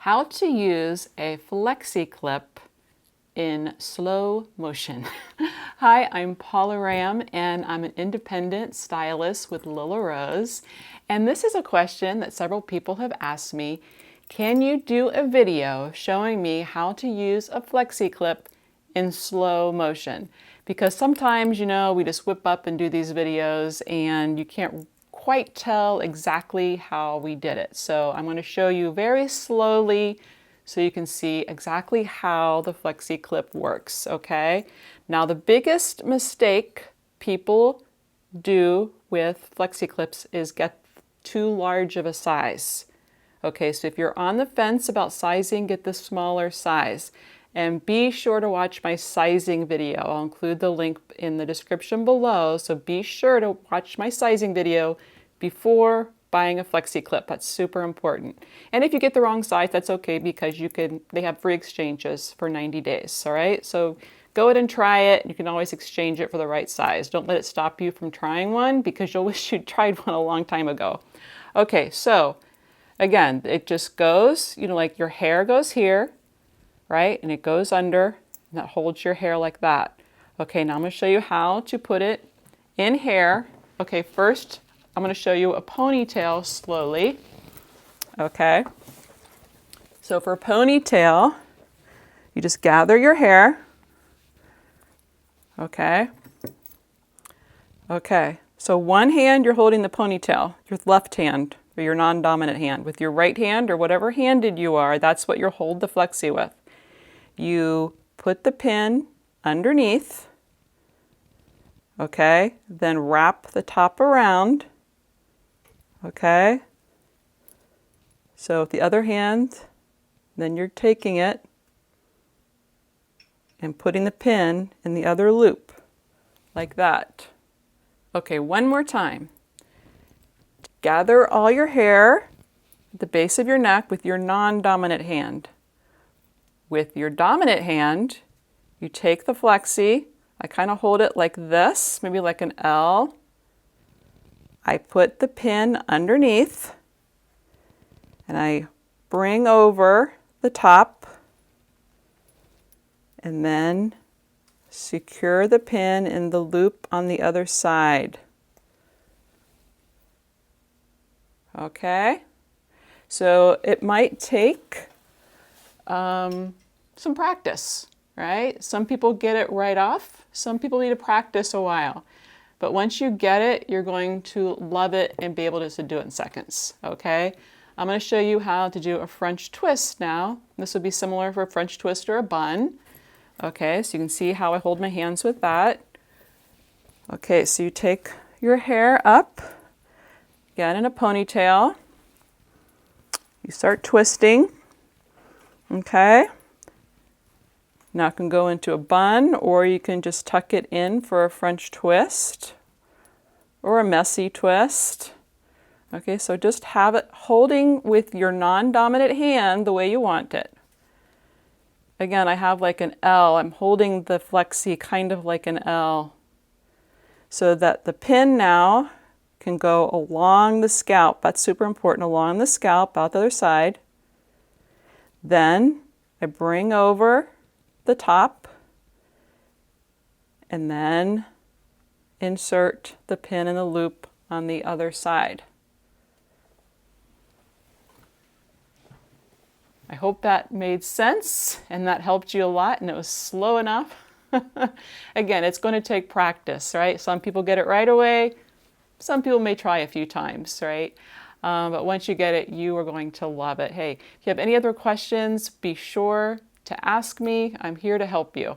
How to use a flexi clip in slow motion. Hi, I'm Paula Ram and I'm an independent stylist with Lilla Rose. And this is a question that several people have asked me. Can you do a video showing me how to use a flexi clip in slow motion? Because sometimes, we just whip up and do these videos and you can't quite tell exactly how we did it. So I'm going to show you very slowly so you can see exactly how the flexi clip works, okay? Now the biggest mistake people do with flexi clips is get too large of a size. Okay, so if you're on the fence about sizing, get the smaller size. And be sure to watch my sizing video. I'll include the link in the description below, so be sure to watch my sizing video before buying a flexi clip. That's super important. And if you get the wrong size, that's okay because they have free exchanges for 90 days, all right? So go ahead and try it. You can always exchange it for the right size. Don't let it stop you from trying one because you'll wish you'd tried one a long time ago. Okay, so again, it just goes, like your hair goes here, right? And it goes under, and that holds your hair like that. Okay, now I'm going to show you how to put it in hair. Okay, first I'm going to show you a ponytail slowly. Okay, so for a ponytail, you just gather your hair. Okay. Okay, so one hand you're holding the ponytail, your left hand or your non-dominant hand. With your right hand or whatever handed you are, that's what you'll hold the flexi with. You put the pin underneath, okay, then wrap the top around, okay. So with the other hand, then you're taking it and putting the pin in the other loop, like that. Okay, one more time. Gather all your hair at the base of your neck with your non-dominant hand. With your dominant hand, you take the flexi. I kind of hold it like this, maybe like an L. I put the pin underneath and I bring over the top and then secure the pin in the loop on the other side. Okay, so it might take some practice, right? Some people get it right off. Some people need to practice a while. But once you get it, you're going to love it and be able to do it in seconds, okay? I'm going to show you how to do a French twist now. This would be similar for a French twist or a bun. Okay, so you can see how I hold my hands with that. Okay, so you take your hair up, again in a ponytail. You start twisting. Okay, now it can go into a bun or you can just tuck it in for a French twist or a messy twist. Okay, so just have it holding with your non-dominant hand the way you want it. Again, I have like an L. I'm holding the flexi kind of like an L so that the pin now can go along the scalp. That's super important, along the scalp, out the other side. Then I bring over the top and then insert the pin in the loop on the other side. I hope that made sense and that helped you a lot and it was slow enough. Again, it's going to take practice, right? Some people get it right away. Some people may try a few times, right? But once you get it, you are going to love it. Hey, if you have any other questions, be sure to ask me. I'm here to help you.